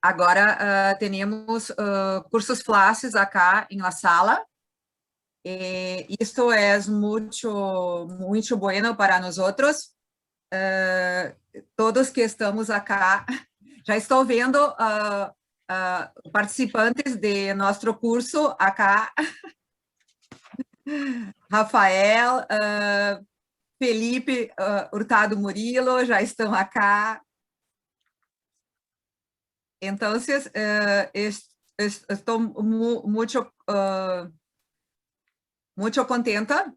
Agora temos cursos flashes acá em la sala. Isto é muito bueno para nós outros. Todos que estamos acá, já estou vendo participantes de nosso curso acá. Rafael, Felipe Hurtado Murilo já estão acá. Então, estou muito contenta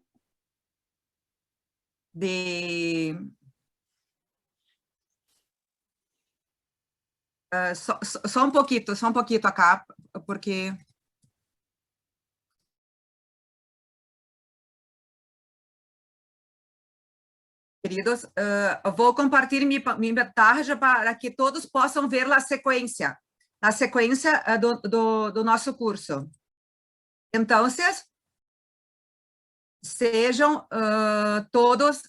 de só um pouquinho acá, porque queridos, vou compartilhar minha tarja para que todos possam ver a sequência do nosso curso. Então, sejam todos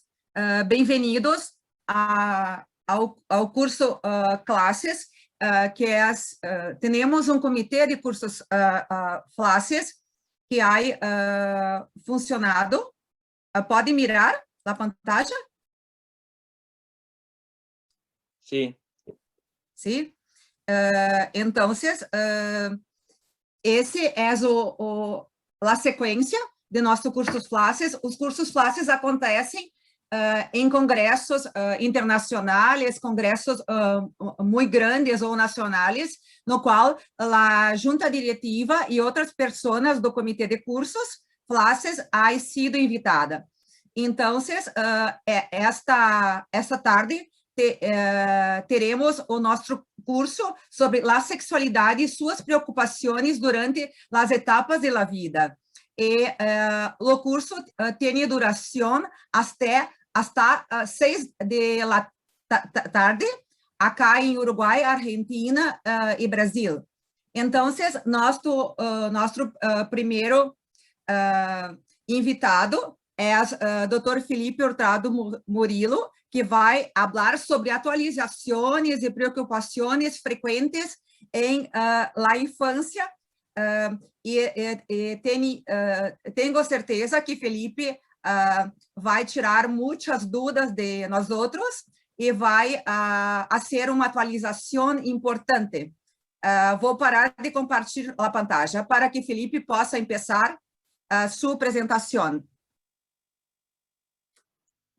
bem-vindos ao curso Classes, que temos um comitê de cursos Classes que ha funcionado. Pode mirar a pantalla? Sim. Sim? Então, esse é a sequência de nossos cursos Flashes. Os cursos Flashes acontecem em congressos internacionais, congressos muito grandes ou nacionais, no qual a junta diretiva e outras pessoas do comitê de cursos Flashes ha sido invitada. Então, esta tarde teremos o nosso curso sobre a sexualidade e suas preocupações durante as etapas da vida. O curso tem duração até 6 da tarde, acá em Uruguai, Argentina e Brasil. Então, nosso primeiro invitado é o Dr. Felipe Hurtado Murilo, que vai falar sobre atualizações e preocupações frequentes em la infância. Tenho certeza que Felipe vai tirar muitas dúvidas de nós outros e vai fazer uma atualização importante. Vou parar de compartilhar a pantalla para que Felipe possa começar sua apresentação.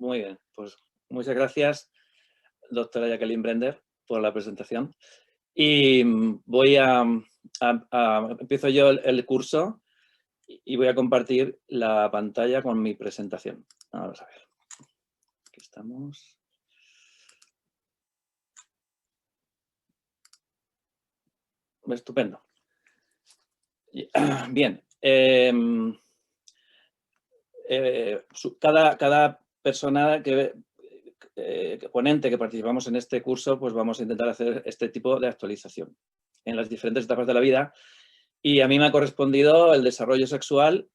Muy bien, pues muchas gracias, doctora Jacqueline Brender, por la presentación. Y empiezo yo el curso y voy a compartir la pantalla con mi presentación. Vamos a ver. Aquí estamos. Estupendo. Bien. Cada persona ponente que participamos en este curso, pues vamos a intentar hacer este tipo de actualización en las diferentes etapas de la vida. Y a mí me ha correspondido el desarrollo sexual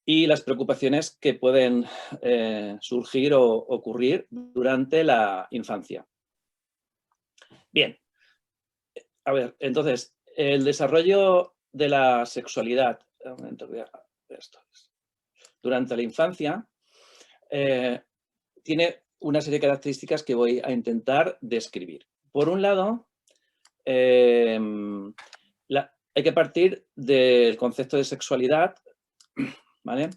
y las preocupaciones que pueden surgir o ocurrir durante la infancia. Bien. A ver, entonces, el desarrollo de la sexualidad durante la infancia tiene una serie de características que voy a intentar describir. Por un lado, hay que partir del concepto de sexualidad, ¿vale?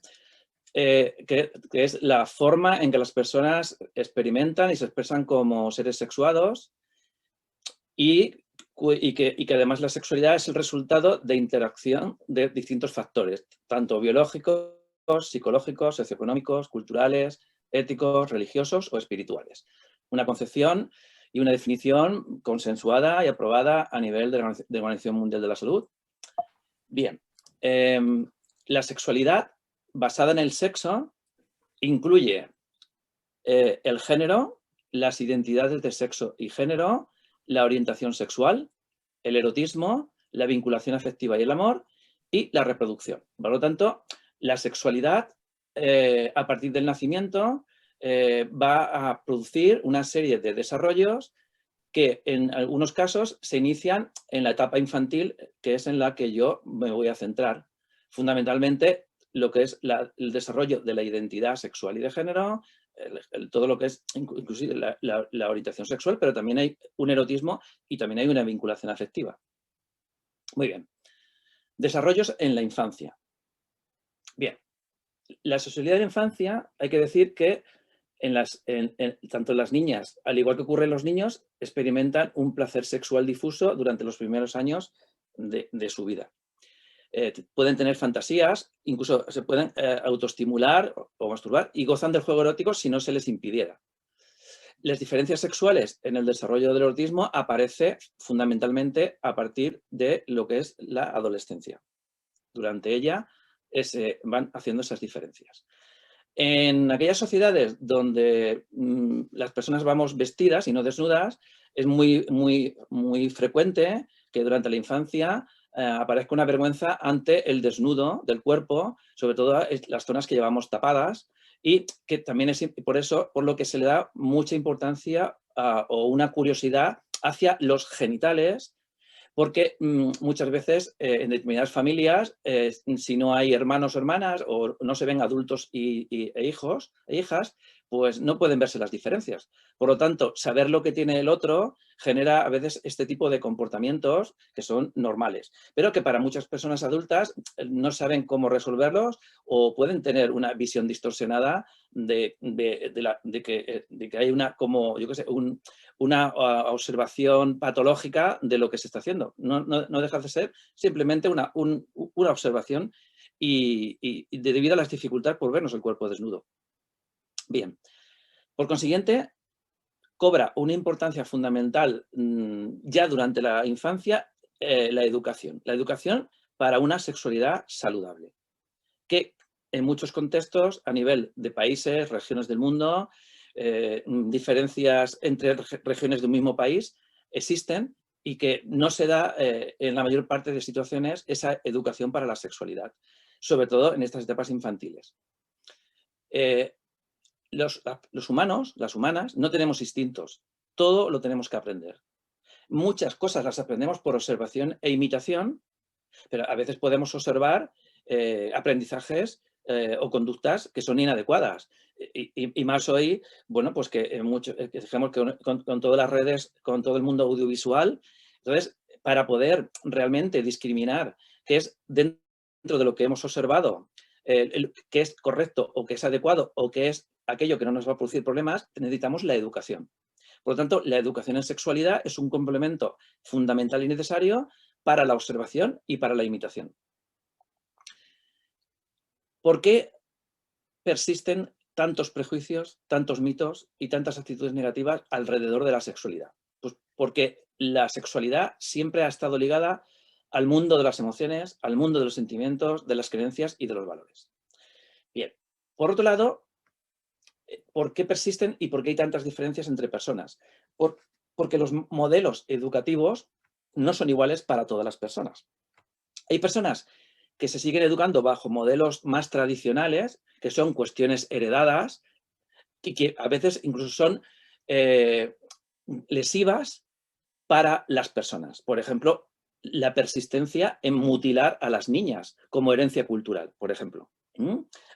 Que es la forma en que las personas experimentan y se expresan como seres sexuados y que además la sexualidad es el resultado de interacción de distintos factores, tanto biológicos, psicológicos, socioeconómicos, culturales, éticos, religiosos o espirituales. Una concepción y una definición consensuada y aprobada a nivel de la Organización Mundial de la Salud. Bien, la sexualidad basada en el sexo incluye el género, las identidades de sexo y género, la orientación sexual, el erotismo, la vinculación afectiva y el amor y la reproducción. Por lo tanto, la sexualidad a partir del nacimiento va a producir una serie de desarrollos que en algunos casos se inician en la etapa infantil, que es en la que yo me voy a centrar. Fundamentalmente lo que es el desarrollo de la identidad sexual y de género, todo lo que es inclusive la orientación sexual, pero también hay un erotismo y también hay una vinculación afectiva. Muy bien. Desarrollos en la infancia. Bien. La sexualidad de la infancia, hay que decir que tanto las niñas, al igual que ocurre en los niños, experimentan un placer sexual difuso durante los primeros años de su vida. Pueden tener fantasías, incluso se pueden autoestimular o masturbar y gozan del juego erótico si no se les impidiera. Las diferencias sexuales en el desarrollo del erotismo aparecen fundamentalmente a partir de lo que es la adolescencia. Durante ella se van haciendo esas diferencias. En aquellas sociedades donde las personas vamos vestidas y no desnudas, es muy frecuente que durante la infancia aparezca una vergüenza ante el desnudo del cuerpo, sobre todo las zonas que llevamos tapadas, y que también es por eso por lo que se le da mucha importancia o una curiosidad hacia los genitales, porque muchas veces en determinadas familias, si no hay hermanos o hermanas o no se ven adultos e hijos e hijas, pues no pueden verse las diferencias. Por lo tanto, saber lo que tiene el otro genera a veces este tipo de comportamientos que son normales, pero que para muchas personas adultas no saben cómo resolverlos o pueden tener una visión distorsionada de que hay una, como yo qué sé, una observación patológica de lo que se está haciendo. No deja de ser simplemente una observación y debido a las dificultades por vernos el cuerpo desnudo. Bien, por consiguiente, cobra una importancia fundamental ya durante la infancia la educación. La educación para una sexualidad saludable, que en muchos contextos, a nivel de países, regiones del mundo, diferencias entre regiones de un mismo país existen y que no se da en la mayor parte de situaciones esa educación para la sexualidad, sobre todo en estas etapas infantiles. Los humanos, las humanas, no tenemos instintos, todo lo tenemos que aprender. Muchas cosas las aprendemos por observación e imitación, pero a veces podemos observar aprendizajes o conductas que son inadecuadas. Y más hoy, bueno, pues que digamos que con todas las redes, con todo el mundo audiovisual, entonces, para poder realmente discriminar qué es dentro de lo que hemos observado, qué es correcto o qué es adecuado o qué es aquello que no nos va a producir problemas, necesitamos la educación. Por lo tanto, la educación en sexualidad es un complemento fundamental y necesario para la observación y para la imitación. ¿Por qué persisten tantos prejuicios, tantos mitos y tantas actitudes negativas alrededor de la sexualidad? Pues porque la sexualidad siempre ha estado ligada al mundo de las emociones, al mundo de los sentimientos, de las creencias y de los valores. Bien, por otro lado, ¿por qué persisten y por qué hay tantas diferencias entre personas? Porque los modelos educativos no son iguales para todas las personas. Hay personas que se siguen educando bajo modelos más tradicionales, que son cuestiones heredadas y que a veces incluso son lesivas para las personas. Por ejemplo, la persistencia en mutilar a las niñas como herencia cultural, por ejemplo.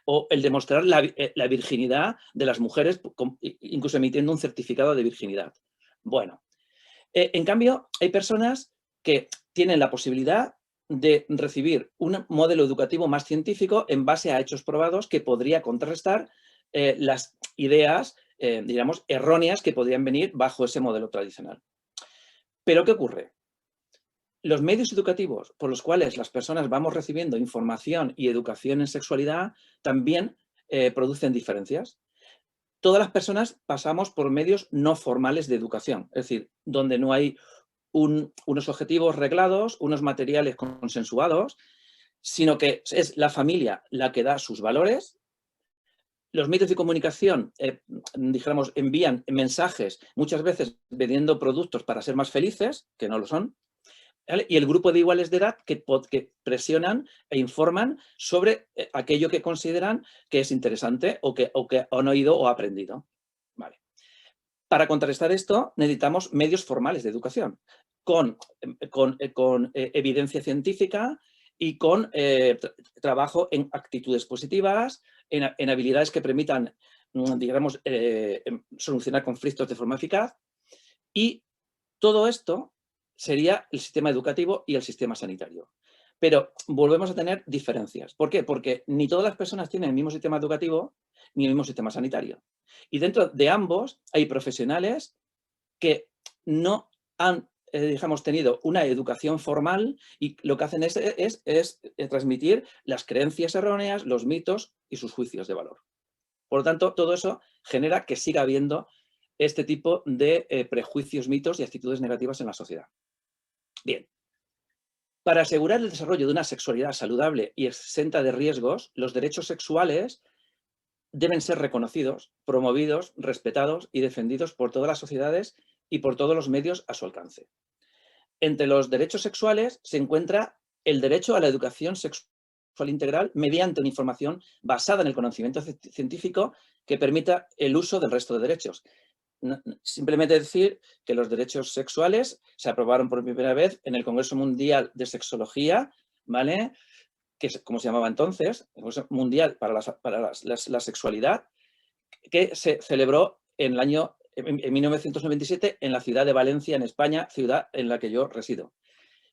O el demostrar la virginidad de las mujeres, incluso emitiendo un certificado de virginidad. Bueno, en cambio, hay personas que tienen la posibilidad de recibir un modelo educativo más científico en base a hechos probados que podría contrarrestar las ideas, digamos, erróneas que podrían venir bajo ese modelo tradicional. ¿Pero qué ocurre? Los medios educativos por los cuales las personas vamos recibiendo información y educación en sexualidad también producen diferencias. Todas las personas pasamos por medios no formales de educación, es decir, donde no hay unos objetivos reglados, unos materiales consensuados, sino que es la familia la que da sus valores. Los medios de comunicación, dijéramos, envían mensajes, muchas veces vendiendo productos para ser más felices, que no lo son, ¿vale? Y el grupo de iguales de edad que presionan e informan sobre aquello que consideran que es interesante o que han oído o aprendido. Vale. Para contrarrestar esto, necesitamos medios formales de educación, con evidencia científica y con trabajo en actitudes positivas, en habilidades que permitan, digamos, solucionar conflictos de forma eficaz. Y todo esto sería el sistema educativo y el sistema sanitario. Pero volvemos a tener diferencias. ¿Por qué? Porque ni todas las personas tienen el mismo sistema educativo ni el mismo sistema sanitario. Y dentro de ambos hay profesionales que no han, digamos, tenido una educación formal y lo que hacen es transmitir las creencias erróneas, los mitos y sus juicios de valor. Por lo tanto, todo eso genera que siga habiendo este tipo de prejuicios, mitos y actitudes negativas en la sociedad. Bien. Para asegurar el desarrollo de una sexualidad saludable y exenta de riesgos, los derechos sexuales deben ser reconocidos, promovidos, respetados y defendidos por todas las sociedades y por todos los medios a su alcance. Entre los derechos sexuales se encuentra el derecho a la educación sexual integral mediante una información basada en el conocimiento científico que permita el uso del resto de derechos. Simplemente decir que los derechos sexuales se aprobaron por primera vez en el Congreso Mundial de Sexología, ¿vale?, que es como se llamaba entonces, el Congreso Mundial para la Sexualidad, que se celebró en 1997 en la ciudad de Valencia, en España, ciudad en la que yo resido.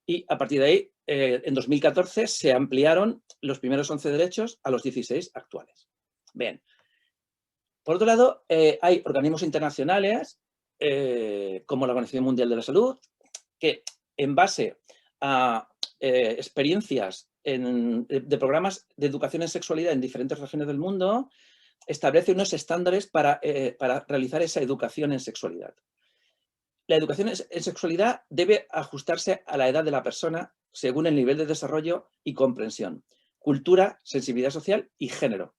Y a partir de ahí, en 2014, se ampliaron los primeros 11 derechos a los 16 actuales. Bien. Por otro lado, hay organismos internacionales, como la Organización Mundial de la Salud, que en base a experiencias de programas de educación en sexualidad en diferentes regiones del mundo, establece unos estándares para realizar esa educación en sexualidad. La educación en sexualidad debe ajustarse a la edad de la persona según el nivel de desarrollo y comprensión, cultura, sensibilidad social y género.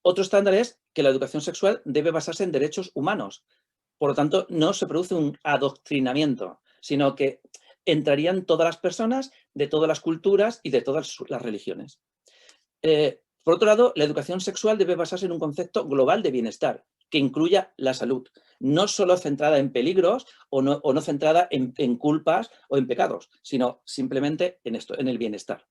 Otro estándar es que la educación sexual debe basarse en derechos humanos. Por lo tanto, no se produce un adoctrinamiento, sino que entrarían todas las personas de todas las culturas y de todas las religiones. Por otro lado, la educación sexual debe basarse en un concepto global de bienestar, que incluya la salud, no solo centrada en peligros o no centrada en culpas o en pecados, sino simplemente en esto, en el bienestar.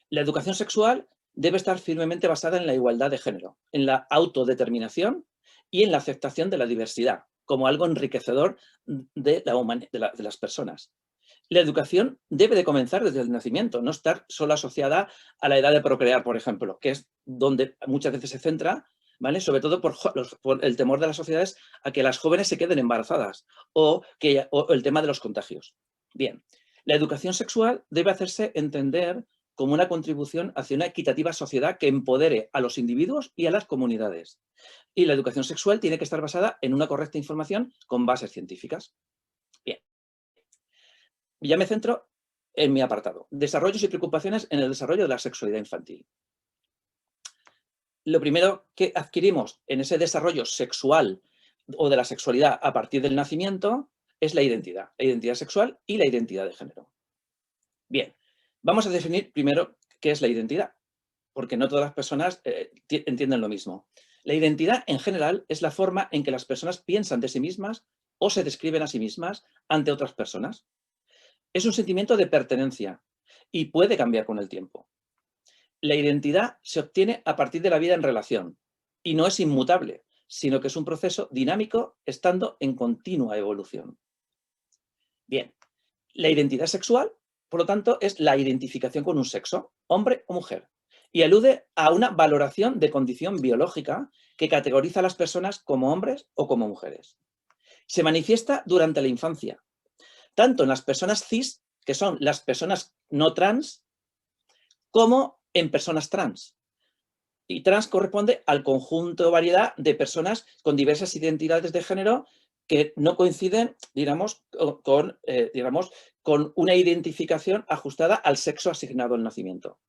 La educación sexual debe estar firmemente basada en la igualdad de género, en la autodeterminación y en la aceptación de la diversidad, como algo enriquecedor de las personas. La educación debe de comenzar desde el nacimiento, no estar solo asociada a la edad de procrear, por ejemplo, que es donde muchas veces se centra, ¿vale?, sobre todo por el temor de las sociedades a que las jóvenes se queden embarazadas o el tema de los contagios. Bien, la educación sexual debe hacerse entender como una contribución hacia una equitativa sociedad que empodere a los individuos y a las comunidades. Y la educación sexual tiene que estar basada en una correcta información con bases científicas. Bien. Ya me centro en mi apartado. Desarrollos y preocupaciones en el desarrollo de la sexualidad infantil. Lo primero que adquirimos en ese desarrollo sexual o de la sexualidad a partir del nacimiento es la identidad sexual y la identidad de género. Bien, vamos a definir primero qué es la identidad, porque no todas las personas entienden lo mismo. La identidad en general es la forma en que las personas piensan de sí mismas o se describen a sí mismas ante otras personas. Es un sentimiento de pertenencia y puede cambiar con el tiempo. La identidad se obtiene a partir de la vida en relación y no es inmutable, sino que es un proceso dinámico estando en continua evolución. Bien, la identidad sexual, por lo tanto, es la identificación con un sexo, hombre o mujer, y alude a una valoración de condición biológica que categoriza a las personas como hombres o como mujeres. Se manifiesta durante la infancia, tanto en las personas cis, que son las personas no trans, como en personas trans. Y trans corresponde al conjunto de variedad de personas con diversas identidades de género que no coinciden, digamos, con una identificación ajustada al sexo asignado al nacimiento.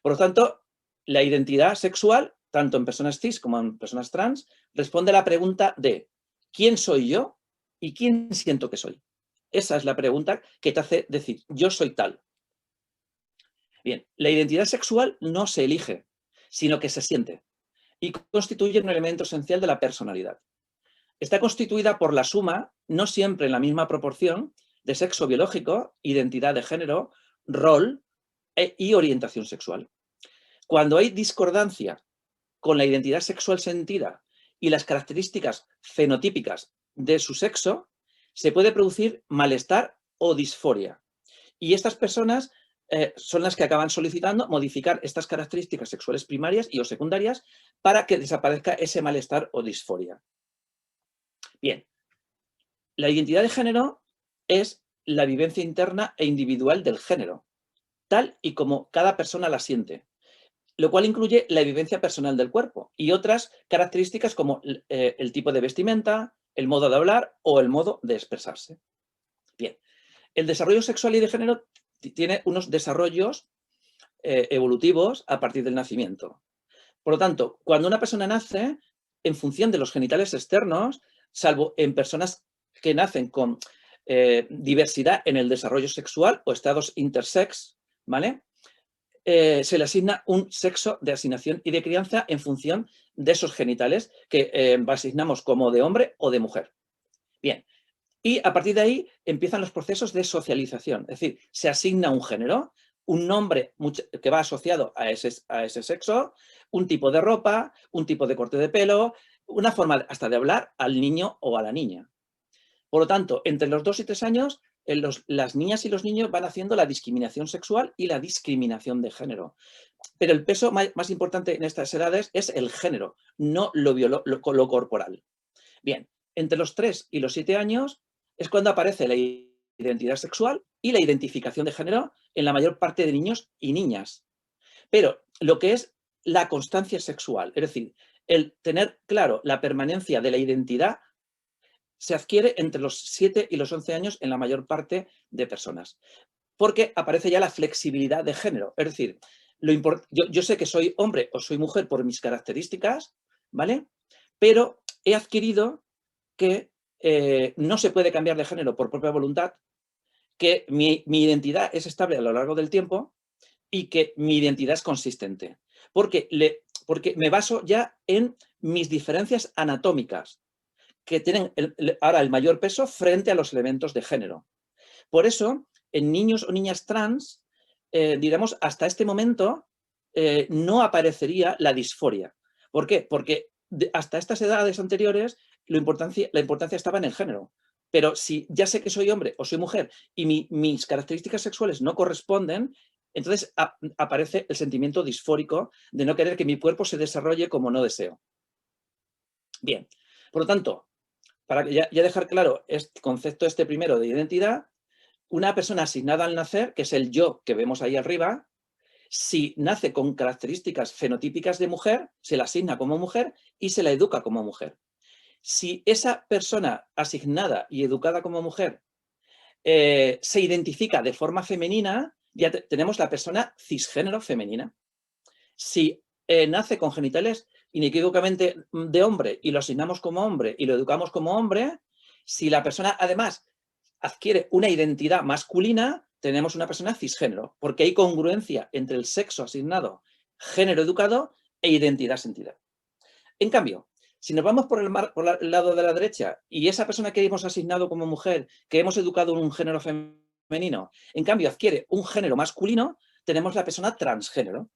Por lo tanto, la identidad sexual, tanto en personas cis como en personas trans, responde a la pregunta de ¿quién soy yo y quién siento que soy? Esa es la pregunta que te hace decir, yo soy tal. Bien, la identidad sexual no se elige, sino que se siente y constituye un elemento esencial de la personalidad. está constituida por la suma, no siempre en la misma proporción, de sexo biológico, identidad de género, rol y orientación sexual. Cuando hay discordancia con la identidad sexual sentida y las características fenotípicas de su sexo, se puede producir malestar o disforia. Y estas personas son las que acaban solicitando modificar estas características sexuales primarias y o secundarias para que desaparezca ese malestar o disforia. Bien, la identidad de género es la vivencia interna e individual del género, tal y como cada persona la siente, lo cual incluye la vivencia personal del cuerpo y otras características como el tipo de vestimenta, el modo de hablar o el modo de expresarse. Bien, el desarrollo sexual y de género tiene unos desarrollos evolutivos a partir del nacimiento. Por lo tanto, cuando una persona nace, en función de los genitales externos, salvo en personas que nacen con diversidad en el desarrollo sexual o estados intersex, ¿vale? Se le asigna un sexo de asignación y de crianza en función de esos genitales que asignamos como de hombre o de mujer. Bien, y a partir de ahí empiezan los procesos de socialización, es decir, se asigna un género, un nombre que va asociado a ese sexo, un tipo de ropa, un tipo de corte de pelo, una forma hasta de hablar al niño o a la niña. Por lo tanto, entre los 2 y 3 años, las niñas y los niños van haciendo la discriminación sexual y la discriminación de género. Pero el peso más importante en estas edades es el género, no lo corporal. Bien, entre los 3 y los 7 años es cuando aparece la identidad sexual y la identificación de género en la mayor parte de niños y niñas. Pero lo que es la constancia sexual, es decir, el tener claro la permanencia de la identidad, se adquiere entre los 7 y los 11 años en la mayor parte de personas. Porque aparece ya la flexibilidad de género. Es decir, yo sé que soy hombre o soy mujer por mis características, ¿vale? Pero he adquirido que no se puede cambiar de género por propia voluntad, que mi identidad es estable a lo largo del tiempo y que mi identidad es consistente. Porque me baso ya en mis diferencias anatómicas, que tienen ahora el mayor peso frente a los elementos de género. Por eso, en niños o niñas trans, digamos, hasta este momento no aparecería la disforia. ¿Por qué? Porque hasta estas edades anteriores la importancia estaba en el género. Pero si ya sé que soy hombre o soy mujer y mis características sexuales no corresponden, entonces aparece el sentimiento disfórico de no querer que mi cuerpo se desarrolle como no deseo. Bien, por lo tanto, para ya dejar claro este concepto primero de identidad, una persona asignada al nacer, que es el yo que vemos ahí arriba, si nace con características fenotípicas de mujer, se la asigna como mujer y se la educa como mujer. Si esa persona asignada y educada como mujer se identifica de forma femenina, ya tenemos la persona cisgénero femenina. Si nace con genitales inequívocamente de hombre y lo asignamos como hombre y lo educamos como hombre, si la persona además adquiere una identidad masculina, tenemos una persona cisgénero, porque hay congruencia entre el sexo asignado, género educado e identidad sentida. En cambio, si nos vamos por el lado de la derecha y esa persona que hemos asignado como mujer, que hemos educado en un género femenino, en cambio adquiere un género masculino, tenemos la persona transgénero,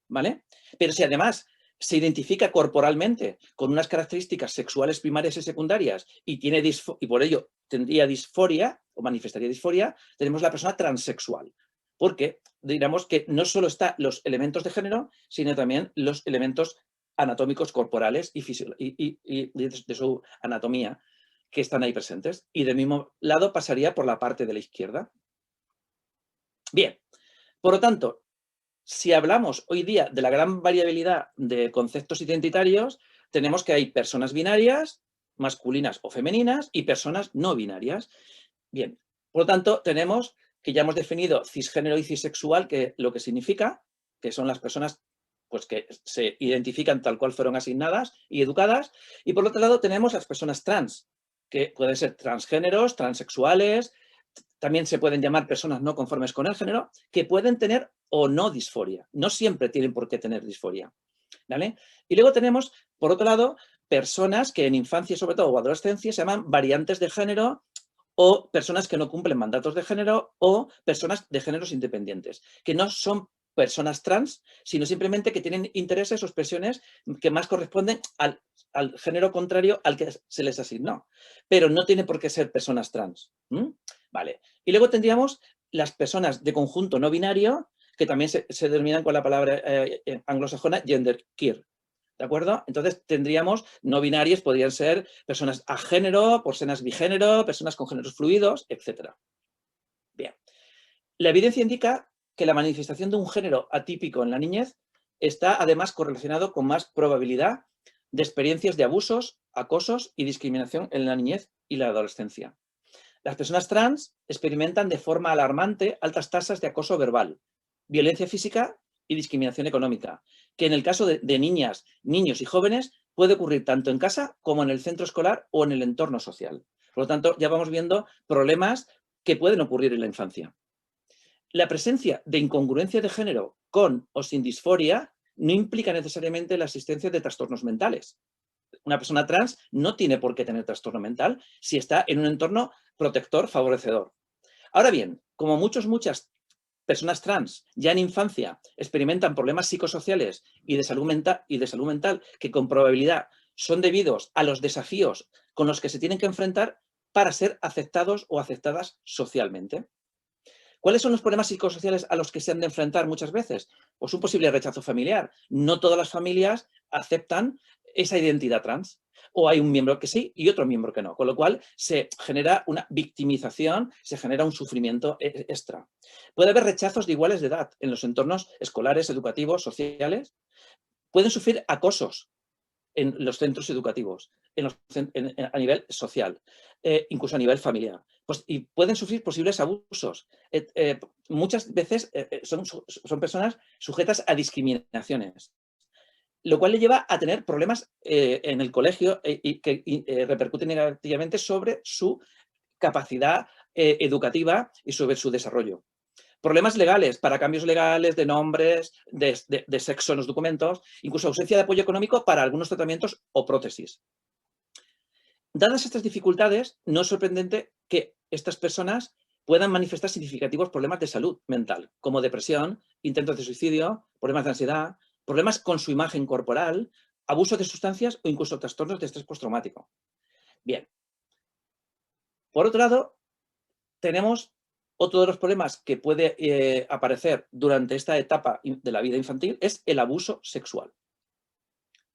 ¿vale? Pero si además se identifica corporalmente con unas características sexuales primarias y secundarias y por ello tendría disforia o manifestaría disforia, tenemos la persona transexual. Porque digamos que no solo están los elementos de género, sino también los elementos anatómicos corporales y de su anatomía que están ahí presentes. Y del mismo lado pasaría por la parte de la izquierda. Bien, por lo tanto, si hablamos hoy día de la gran variabilidad de conceptos identitarios, tenemos que hay personas binarias, masculinas o femeninas, y personas no binarias. Bien, por lo tanto, tenemos que ya hemos definido cisgénero y cisexual, que lo que significa, que son las personas pues, que se identifican tal cual fueron asignadas y educadas, y por otro lado tenemos las personas trans, que pueden ser transgéneros, transexuales, también se pueden llamar personas no conformes con el género, que pueden tener o no disforia. No siempre tienen por qué tener disforia, ¿vale? Y luego tenemos, por otro lado, personas que en infancia, sobre todo, o adolescencia, se llaman variantes de género, o personas que no cumplen mandatos de género, o personas de géneros independientes, que no son personas trans, sino simplemente que tienen intereses o expresiones que más corresponden al género contrario al que se les asignó, pero no tiene por qué ser personas trans. Vale. Y luego tendríamos las personas de conjunto no binario, que también se denominan con la palabra anglosajona genderqueer. ¿De acuerdo? Entonces tendríamos no binarios, podrían ser personas agénero, personas bigénero, personas con géneros fluidos, etc. Bien. La evidencia indica que la manifestación de un género atípico en la niñez está además correlacionado con más probabilidad de experiencias de abusos, acosos y discriminación en la niñez y la adolescencia. Las personas trans experimentan de forma alarmante altas tasas de acoso verbal, violencia física y discriminación económica, que en el caso de niñas, niños y jóvenes puede ocurrir tanto en casa como en el centro escolar o en el entorno social. Por lo tanto, ya vamos viendo problemas que pueden ocurrir en la infancia. La presencia de incongruencia de género con o sin disforia no implica necesariamente la existencia de trastornos mentales. Una persona trans no tiene por qué tener trastorno mental si está en un entorno protector, favorecedor. Ahora bien, como muchas personas trans ya en infancia experimentan problemas psicosociales y de salud mental que con probabilidad son debidos a los desafíos con los que se tienen que enfrentar para ser aceptados o aceptadas socialmente. ¿Cuáles son los problemas psicosociales a los que se han de enfrentar muchas veces? Pues un posible rechazo familiar. No todas las familias aceptan esa identidad trans. O hay un miembro que sí y otro miembro que no. Con lo cual se genera una victimización, se genera un sufrimiento extra. Puede haber rechazos de iguales de edad en los entornos escolares, educativos, sociales. Pueden sufrir acosos en los centros educativos, a nivel social, incluso a nivel familiar. Pues, y pueden sufrir posibles abusos. Muchas veces son personas sujetas a discriminaciones, lo cual le lleva a tener problemas en el colegio y que repercuten negativamente sobre su capacidad educativa y sobre su desarrollo. Problemas legales, para cambios legales de nombres, de sexo en los documentos, incluso ausencia de apoyo económico para algunos tratamientos o prótesis. Dadas estas dificultades, no es sorprendente que estas personas puedan manifestar significativos problemas de salud mental, como depresión, intentos de suicidio, problemas de ansiedad, problemas con su imagen corporal, abuso de sustancias o incluso trastornos de estrés postraumático. Bien. Por otro lado, tenemos otro de los problemas que puede aparecer durante esta etapa de la vida infantil es el abuso sexual.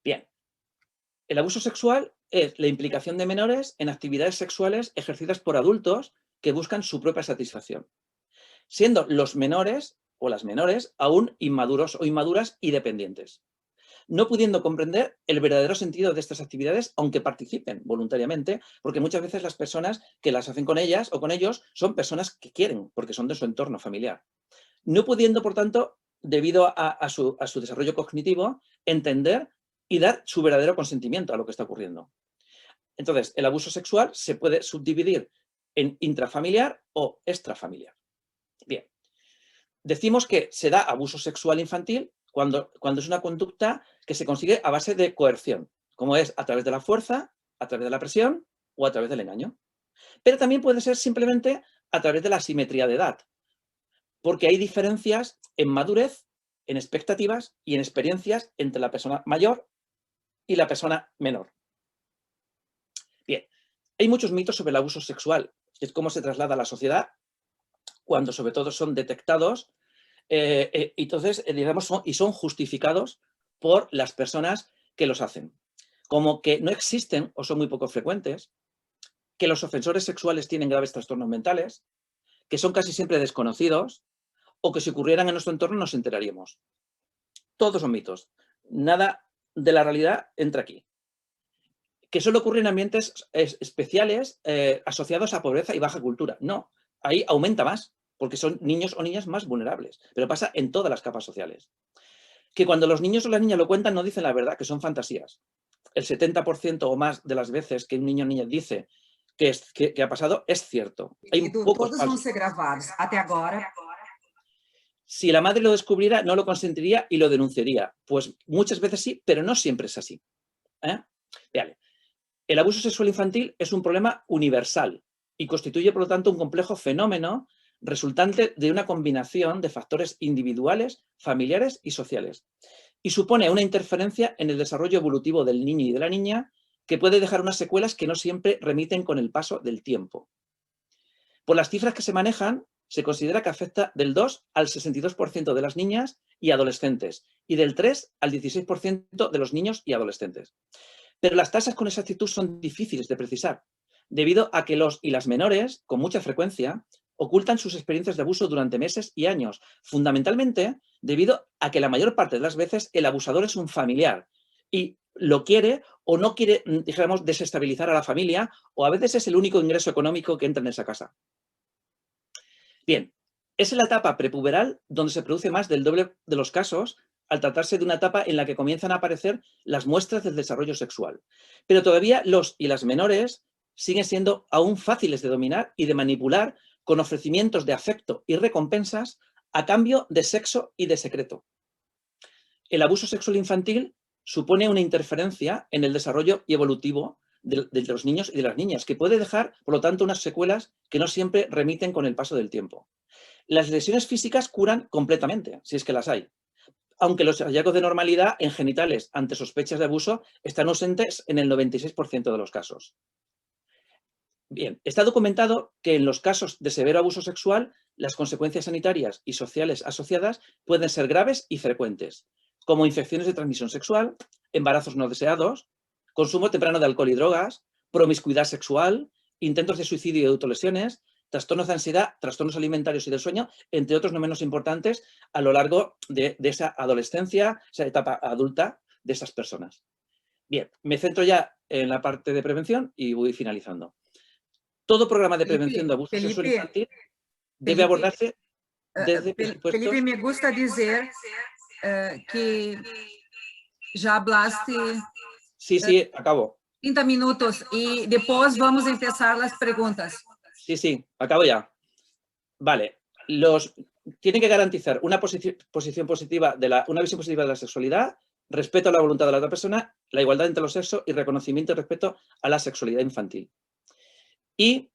Bien, el abuso sexual es la implicación de menores en actividades sexuales ejercidas por adultos que buscan su propia satisfacción, siendo los menores o las menores aún inmaduros o inmaduras y dependientes, no pudiendo comprender el verdadero sentido de estas actividades, aunque participen voluntariamente, porque muchas veces las personas que las hacen con ellas o con ellos son personas que quieren, porque son de su entorno familiar. No pudiendo, por tanto, debido a su desarrollo cognitivo, entender y dar su verdadero consentimiento a lo que está ocurriendo. Entonces, el abuso sexual se puede subdividir en intrafamiliar o extrafamiliar. Bien, decimos que se da abuso sexual infantil cuando es una conducta que se consigue a base de coerción, como es a través de la fuerza, a través de la presión o a través del engaño. Pero también puede ser simplemente a través de la asimetría de edad, porque hay diferencias en madurez, en expectativas y en experiencias entre la persona mayor y la persona menor. Bien, hay muchos mitos sobre el abuso sexual, es cómo se traslada a la sociedad cuando sobre todo son detectados entonces, digamos, son justificados por las personas que los hacen. Como que no existen o son muy poco frecuentes, que los ofensores sexuales tienen graves trastornos mentales, que son casi siempre desconocidos o que si ocurrieran en nuestro entorno nos enteraríamos. Todos son mitos. Nada de la realidad entra aquí. Que solo ocurre en ambientes especiales asociados a pobreza y baja cultura. No, ahí aumenta más, porque son niños o niñas más vulnerables, pero pasa en todas las capas sociales. Que cuando los niños o las niñas lo cuentan no dicen la verdad, que son fantasías. El 70% o más de las veces que un niño o niña dice que ha pasado es cierto. Hay pocos todos falsos. vão ser gravados até agora. Si la madre lo descubriera, no lo consentiría y lo denunciaría. Pues muchas veces sí, pero no siempre es así. Vale. El abuso sexual infantil es un problema universal y constituye, por lo tanto, un complejo fenómeno resultante de una combinación de factores individuales, familiares y sociales. Y supone una interferencia en el desarrollo evolutivo del niño y de la niña que puede dejar unas secuelas que no siempre remiten con el paso del tiempo. Por las cifras que se manejan, se considera que afecta del 2 al 62% de las niñas y adolescentes y del 3 al 16% de los niños y adolescentes. Pero las tasas con exactitud son difíciles de precisar, debido a que los y las menores, con mucha frecuencia, ocultan sus experiencias de abuso durante meses y años, fundamentalmente debido a que la mayor parte de las veces el abusador es un familiar y lo quiere o no quiere, dijéramos, desestabilizar a la familia, o a veces es el único ingreso económico que entra en esa casa. Bien, es en la etapa prepuberal donde se produce más del doble de los casos, al tratarse de una etapa en la que comienzan a aparecer las muestras del desarrollo sexual. Pero todavía los y las menores siguen siendo aún fáciles de dominar y de manipular con ofrecimientos de afecto y recompensas a cambio de sexo y de secreto. El abuso sexual infantil supone una interferencia en el desarrollo evolutivo de los niños y de las niñas, que puede dejar, por lo tanto, unas secuelas que no siempre remiten con el paso del tiempo. Las lesiones físicas curan completamente, si es que las hay, aunque los hallazgos de normalidad en genitales ante sospechas de abuso están ausentes en el 96% de los casos. Bien, está documentado que en los casos de severo abuso sexual, las consecuencias sanitarias y sociales asociadas pueden ser graves y frecuentes, como infecciones de transmisión sexual, embarazos no deseados, consumo temprano de alcohol y drogas, promiscuidad sexual, intentos de suicidio y autolesiones, trastornos de ansiedad, trastornos alimentarios y del sueño, entre otros no menos importantes, a lo largo de esa adolescencia, esa etapa adulta de esas personas. Bien, me centro ya en la parte de prevención y voy finalizando. Todo programa de prevención de abuso sexual infantil debe abordarse desde presupuestos... Felipe, me gusta dizer que já hablaste... Sí, acabo. 30 minutos y después vamos a empezar las preguntas. Sí, acabo ya. Vale, tienen que garantizar una posición positiva una visión positiva de la sexualidad, respeto a la voluntad de la otra persona, la igualdad entre los sexos y reconocimiento y respeto a la sexualidad infantil. Y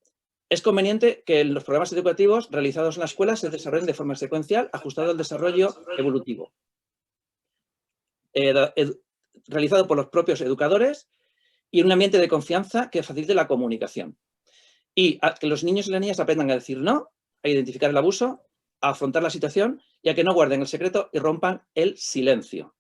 es conveniente que los programas educativos realizados en la escuela se desarrollen de forma secuencial, ajustado al desarrollo evolutivo. Realizado por los propios educadores y en un ambiente de confianza que facilite la comunicación. Y a que los niños y las niñas aprendan a decir no, a identificar el abuso, a afrontar la situación y a que no guarden el secreto y rompan el silencio.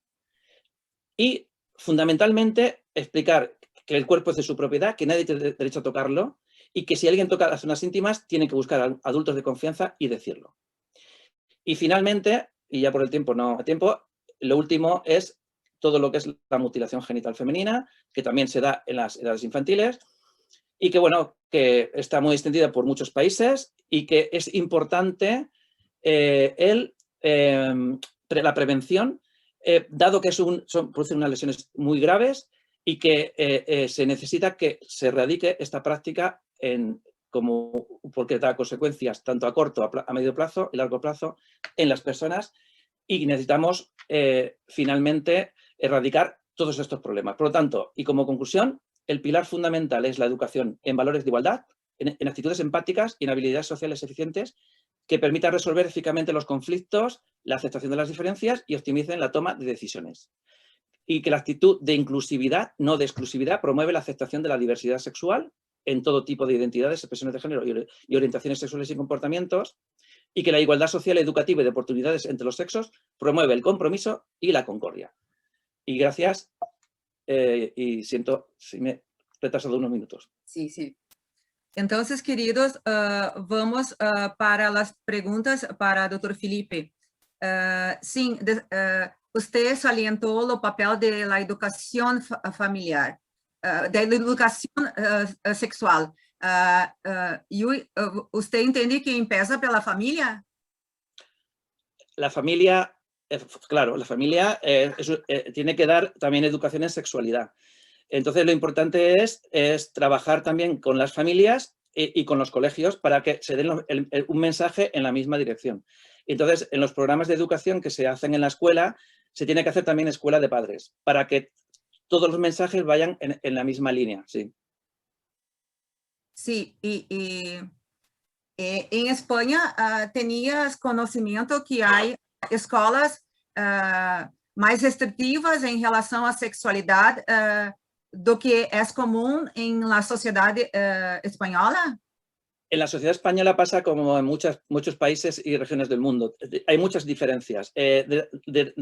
Y, fundamentalmente, explicar que el cuerpo es de su propiedad, que nadie tiene derecho a tocarlo y que si alguien toca las zonas íntimas, tiene que buscar a adultos de confianza y decirlo. Y, finalmente, y ya por el tiempo no hay tiempo, lo último es todo lo que es la mutilación genital femenina, que también se da en las edades infantiles, y que, bueno, que está muy extendida por muchos países y que es importante la prevención, dado que producen unas lesiones muy graves y que se necesita que se erradique esta práctica porque da consecuencias tanto a corto, a medio plazo y largo plazo en las personas, y necesitamos finalmente erradicar todos estos problemas. Por lo tanto, y como conclusión, el pilar fundamental es la educación en valores de igualdad, en actitudes empáticas y en habilidades sociales eficientes que permitan resolver eficazmente los conflictos, la aceptación de las diferencias y optimicen la toma de decisiones. Y que la actitud de inclusividad, no de exclusividad, promueve la aceptación de la diversidad sexual en todo tipo de identidades, expresiones de género y orientaciones sexuales y comportamientos, y que la igualdad social, educativa y de oportunidades entre los sexos promueve el compromiso y la concordia. Y gracias, y siento si me he retrasado unos minutos. Sí. Entonces, queridos, vamos para las preguntas para el doctor Felipe. Sí, usted salientó el papel de la educación familiar, de la educación sexual. ¿Usted entiende que empieza por la familia? La familia, claro, la familia tiene que dar también educación en sexualidad. Entonces, lo importante es trabajar también con las familias y con los colegios para que se den un mensaje en la misma dirección. Entonces, en los programas de educación que se hacen en la escuela, se tiene que hacer también escuela de padres, para que todos los mensajes vayan en la misma línea, sí. Sí, en España tenías conocimiento que hay escolas más restrictivas en relación a sexualidad do que es común en la sociedad española. En la sociedad española pasa como en muchos países y regiones del mundo. Hay muchas diferencias. De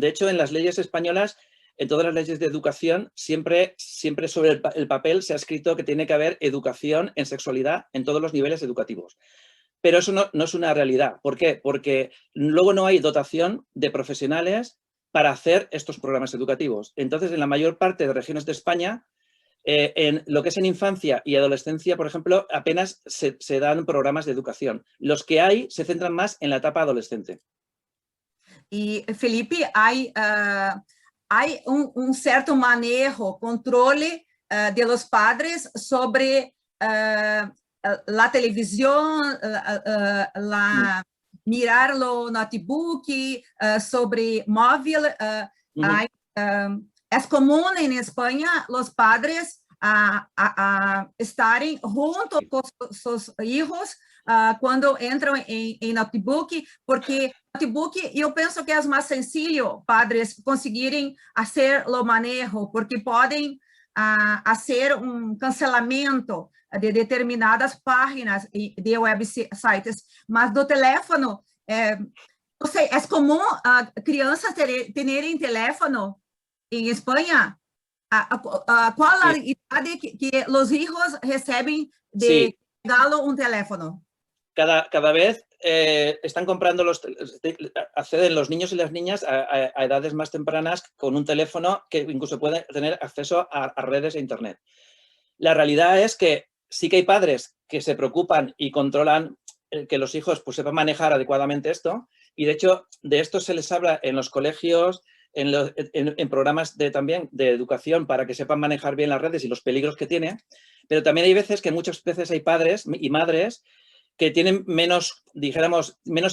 hecho, en las leyes españolas, en todas las leyes de educación, siempre sobre el papel se ha escrito que tiene que haber educación en sexualidad en todos los niveles educativos. Pero eso no es una realidad. ¿Por qué? Porque luego no hay dotación de profesionales para hacer estos programas educativos. Entonces, en la mayor parte de regiones de España, en lo que es en infancia y adolescencia, por ejemplo, apenas se dan programas de educación. Los que hay se centran más en la etapa adolescente. Y, Felipe, hay un cierto manejo, controle de los padres sobre la televisión, mirar lo notebook, sobre móvil. Es común en España los padres estarem junto com seus hijos quando entram em notebook, porque notebook eu penso que é mais sencillo padres conseguirem fazer o manejo, porque podem fazer cancelamento de determinadas páginas de websites, mas do telefone, não sei, é comum crianças terem telefone em Espanha. ¿Cuál la edad que los hijos reciben de regalo un teléfono? Cada vez están comprando acceden los niños y las niñas a edades más tempranas con un teléfono que incluso pueden tener acceso a redes e internet. La realidad es que sí que hay padres que se preocupan y controlan que los hijos pues, sepan manejar adecuadamente esto, y de hecho de esto se les habla en los colegios, en programas también de educación para que sepan manejar bien las redes y los peligros que tiene, pero también hay veces que muchas veces hay padres y madres que tienen menos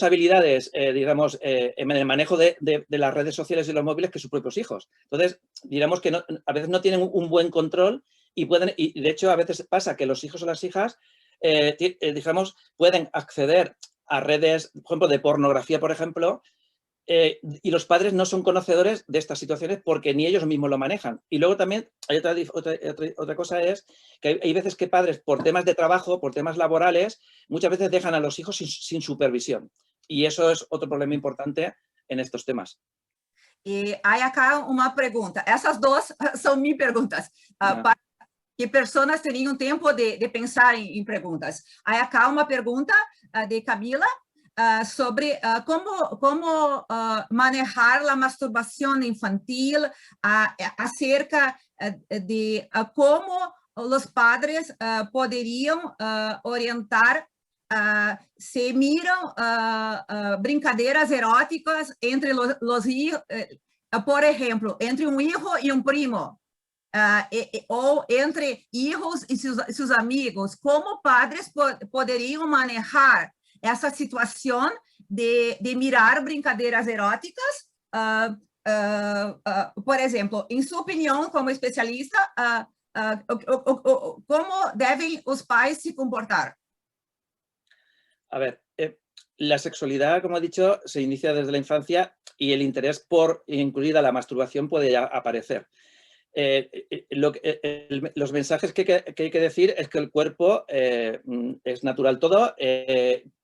habilidades, digamos, en el manejo de las redes sociales y los móviles que sus propios hijos. Entonces, digamos que a veces no tienen un buen control y de hecho a veces pasa que los hijos o las hijas, digamos, pueden acceder a redes, por ejemplo, de pornografía, por ejemplo, y los padres no son conocedores de estas situaciones porque ni ellos mismos lo manejan. Y luego también hay otra cosa es que hay veces que padres por temas de trabajo, por temas laborales, muchas veces dejan a los hijos sin supervisión. Y eso es otro problema importante en estos temas. Y hay acá una pregunta. Esas dos son mis preguntas. Para que personas tenham tempo de pensar em perguntas. Hay acá uma pergunta de Camila sobre como manejar a masturbação infantil, acerca de como os padres poderiam orientar se miram brincadeiras eróticas entre os hijos, por exemplo, entre um hijo e um primo, ou entre hijos e seus amigos, como padres poderiam manejar essa situação de mirar brincadeiras eróticas, por exemplo, em sua opinião, como especialista, como devem os pais se comportar? A ver, la sexualidad, como he dicho, se inicia desde la infancia y el interés por incluida la masturbación puede ya aparecer. Los mensajes que hay que decir es que el cuerpo es natural todo,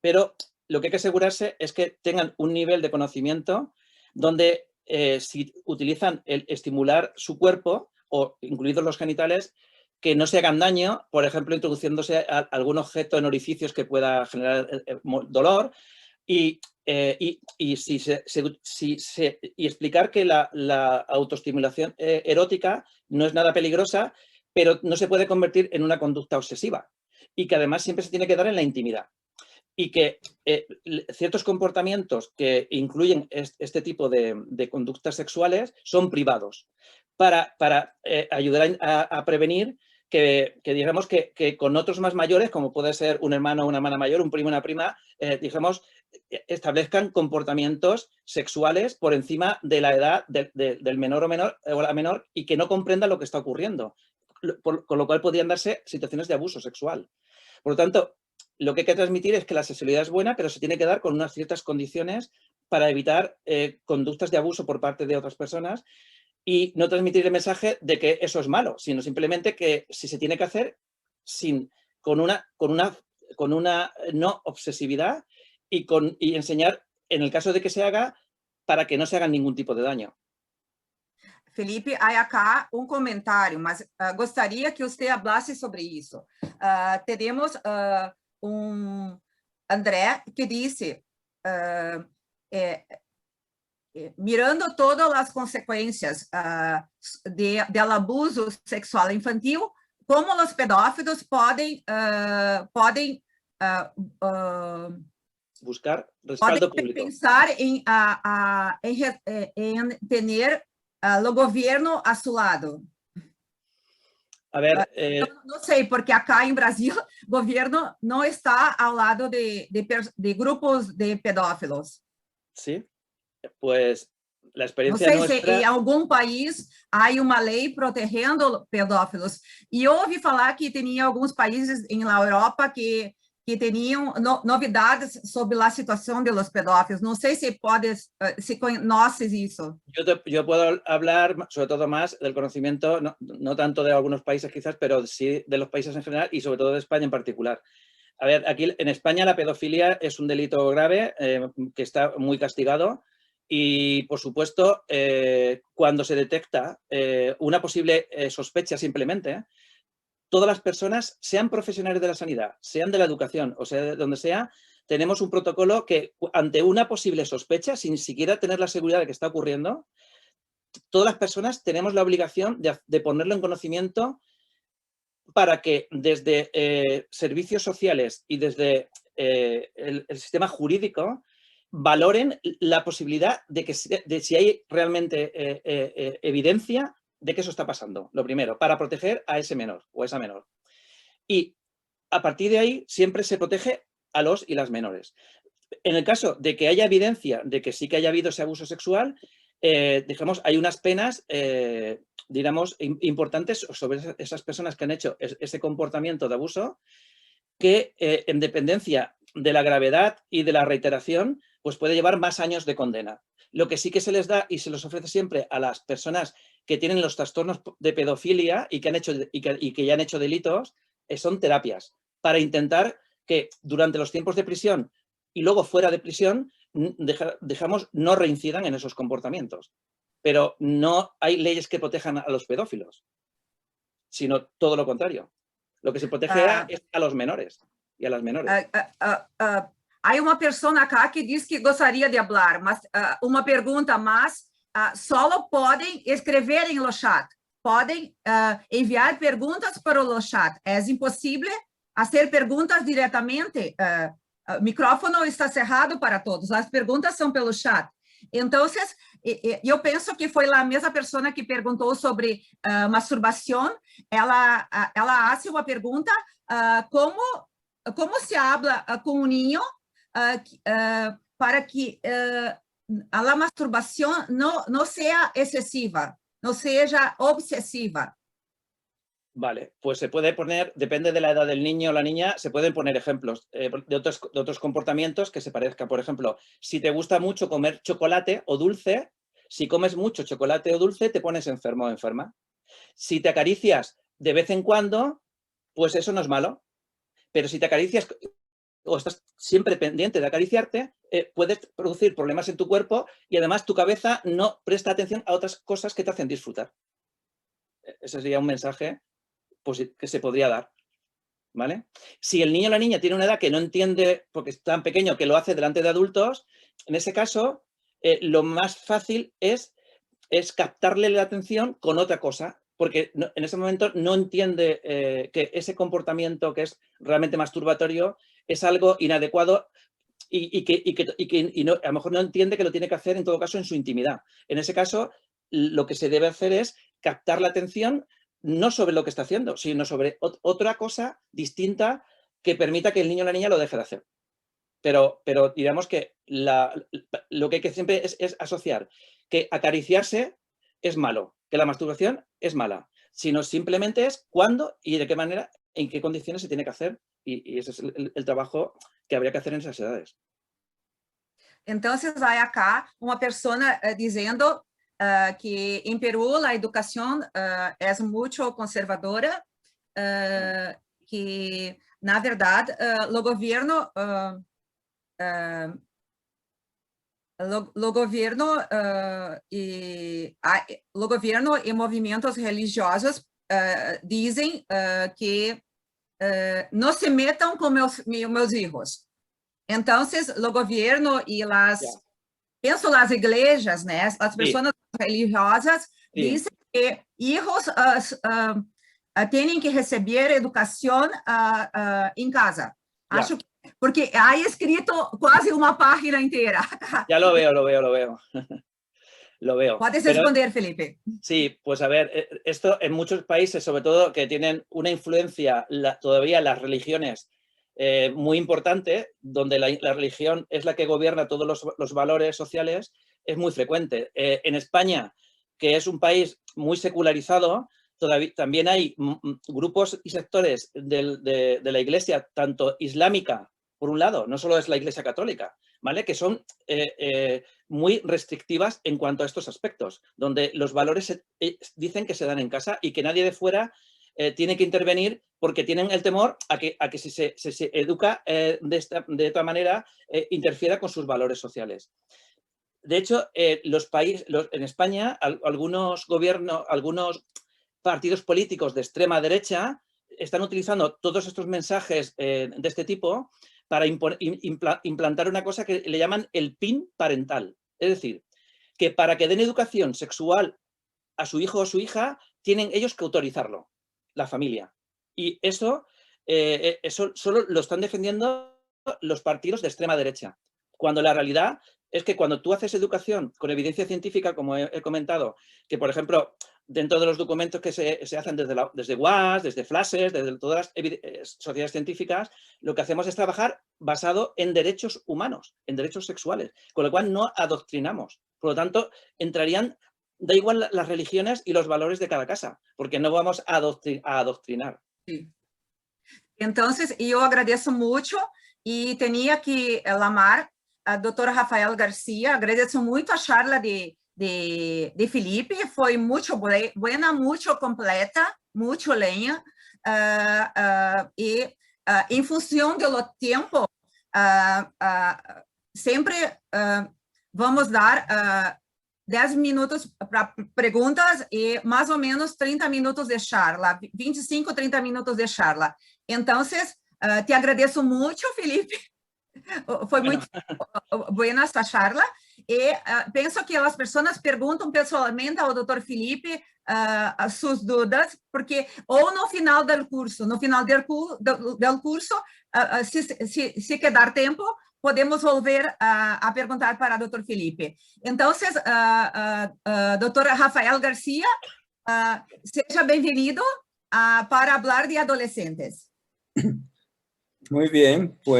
pero lo que hay que asegurarse es que tengan un nivel de conocimiento donde si utilizan el estimular su cuerpo, o incluidos los genitales, que no se hagan daño, por ejemplo, introduciéndose algún objeto en orificios que pueda generar dolor, y explicar que la autoestimulación erótica no es nada peligrosa, pero no se puede convertir en una conducta obsesiva, y que además siempre se tiene que dar en la intimidad. Y que ciertos comportamientos que incluyen este tipo de conductas sexuales son privados para ayudar a prevenir digamos que con otros más mayores, como puede ser un hermano o una hermana mayor, un primo o una prima, digamos, establezcan comportamientos sexuales por encima de la edad del menor o la menor y que no comprendan lo que está ocurriendo. Con lo cual podrían darse situaciones de abuso sexual. Por lo tanto, lo que hay que transmitir es que la sexualidad es buena, pero se tiene que dar con unas ciertas condiciones para evitar conductas de abuso por parte de otras personas y no transmitir el mensaje de que eso es malo, sino simplemente que si se tiene que hacer con una no obsesividad y enseñar, en el caso de que se haga, para que no se haga ningún tipo de daño. Felipe, há acá comentário, mas gostaria que você falasse sobre isso. Teremos André que disse, mirando todas as consequências do abuso sexual infantil, como os pedófilos podem buscar respaldo público. Pensar em ter o governo a seu lado. A ver, não sei, porque acá em Brasil o governo não está ao lado de grupos de pedófilos. Sí, pues la experiencia não sei nuestra... se em algum país há uma lei protegendo pedófilos. E eu ouvi falar que tinha alguns países na Europa que tinham novidades sobre a situação de los pedófilos. Não sei se conoces isso. Yo puedo hablar sobre todo más del conocimiento, no tanto de algunos países quizás, pero sí de los países en general y sobre todo de España en particular. A ver, aquí en España la pedofilia es un delito grave que está muy castigado y, por supuesto, cuando se detecta una posible sospecha simplemente, todas las personas, sean profesionales de la sanidad, sean de la educación o sea de donde sea, tenemos un protocolo que ante una posible sospecha, sin siquiera tener la seguridad de que está ocurriendo, todas las personas tenemos la obligación de ponerlo en conocimiento para que desde servicios sociales y desde el sistema jurídico valoren la posibilidad de si hay realmente evidencia de que eso está pasando, lo primero, para proteger a ese menor o a esa menor. Y a partir de ahí siempre se protege a los y las menores. En el caso de que haya evidencia de que sí que haya habido ese abuso sexual, digamos, hay unas penas, digamos, importantes sobre esas personas que han hecho ese comportamiento de abuso que, en dependencia de la gravedad y de la reiteración, pues puede llevar más años de condena. Lo que sí que se les da y se les ofrece siempre a las personas que tienen los trastornos de pedofilia y que ya han hecho delitos, son terapias para intentar que durante los tiempos de prisión y luego fuera de prisión, no reincidan en esos comportamientos. Pero no hay leyes que protejan a los pedófilos, sino todo lo contrario. Lo que se protege es a los menores y a las menores. Há uma pessoa acá que diz que gostaria de falar, mas uma pergunta, mas só podem escrever no chat. Podem enviar perguntas para o chat. É impossível fazer perguntas diretamente. O microfone está cerrado para todos. As perguntas são pelo chat. Então, eu penso que foi a mesma pessoa que perguntou sobre masturbação. Ela faz uma pergunta: como se habla com um niño para que a masturbação não seja excessiva, não seja obsesiva? Vale, pues se puede poner, depende de la edad del niño o la niña, se pueden poner ejemplos de otros comportamientos que se parezcan. Por ejemplo, si te gusta mucho comer chocolate o dulce, si comes mucho chocolate o dulce, te pones enfermo o enferma. Si te acaricias de vez en cuando, pues eso no es malo. Pero si te acaricias o estás siempre pendiente de acariciarte, puedes producir problemas en tu cuerpo y además tu cabeza no presta atención a otras cosas que te hacen disfrutar. Ese sería un mensaje que se podría dar, ¿vale? Si el niño o la niña tiene una edad que no entiende, porque es tan pequeño que lo hace delante de adultos, en ese caso, lo más fácil es captarle la atención con otra cosa, porque en ese momento no entiende que ese comportamiento que es realmente masturbatorio es algo inadecuado y a lo mejor no entiende que lo tiene que hacer en todo caso en su intimidad. En ese caso, lo que se debe hacer es captar la atención no sobre lo que está haciendo, sino sobre otra cosa distinta que permita que el niño o la niña lo deje de hacer. Pero digamos que lo que hay que siempre es asociar que acariciarse es malo, que la masturbación es mala, sino simplemente es cuándo y de qué manera, en qué condiciones se tiene que hacer, y ese es el trabajo que habría que hacer en esas edades. Entonces, hay acá una persona diciendo que en Perú la educación es mucho conservadora, que, na verdad, lo gobierno y movimientos religiosos dicen que no se metan con meus hijos. Entonces, o governo e penso las igrejas, né, as pessoas religiosas dizem que hijos têm que receber educação em casa. Acho que, porque há escrito quase uma página inteira. Ya lo veo. Lo veo. Puedes responder, Felipe. Sí, pues a ver, esto en muchos países, sobre todo que tienen una influencia todavía las religiones muy importante, donde la religión es la que gobierna todos los valores sociales, es muy frecuente. En España, que es un país muy secularizado, también hay grupos y sectores de la Iglesia, tanto islámica, por un lado, no solo es la Iglesia católica, ¿vale? Que son muy restrictivas en cuanto a estos aspectos, donde los valores dicen que se dan en casa y que nadie de fuera tiene que intervenir porque tienen el temor a que si se educa de esta manera interfiera con sus valores sociales. De hecho, en España, algunos gobiernos, algunos partidos políticos de extrema derecha están utilizando todos estos mensajes de este tipo para implantar una cosa que le llaman el PIN parental. Es decir, que para que den educación sexual a su hijo o su hija, tienen ellos que autorizarlo, la familia. Y eso solo lo están defendiendo los partidos de extrema derecha. Cuando la realidad es que cuando tú haces educación con evidencia científica, como he comentado, que por ejemplo, dentro de los documentos que se hacen desde WASH, desde FLASES, desde todas las sociedades científicas, lo que hacemos es trabajar basado en derechos humanos, en derechos sexuales, con lo cual no adoctrinamos. Por lo tanto, da igual las religiones y los valores de cada casa, porque no vamos a adoctrinar. Sí. Entonces, yo agradezco mucho y tenía que llamar a doutora Rafael Garcia. Agradeço muito a charla de Felipe, foi muito buena, muito completa, muito lenha, e em função do tempo, sempre vamos dar 10 minutos para perguntas e mais ou menos 30 minutos de charla, 25, 30 minutos de charla. Então, te agradeço muito, Felipe. Foi muito boa essa charla e penso que as pessoas perguntam pessoalmente ao Dr. Felipe as suas dúvidas, porque ou no final do curso, se quedar tempo, podemos volver a perguntar para o Dr. Felipe. Então, Dr. Rafael Garcia, seja bem-vindo para falar de adolescentes. Muy bien, pues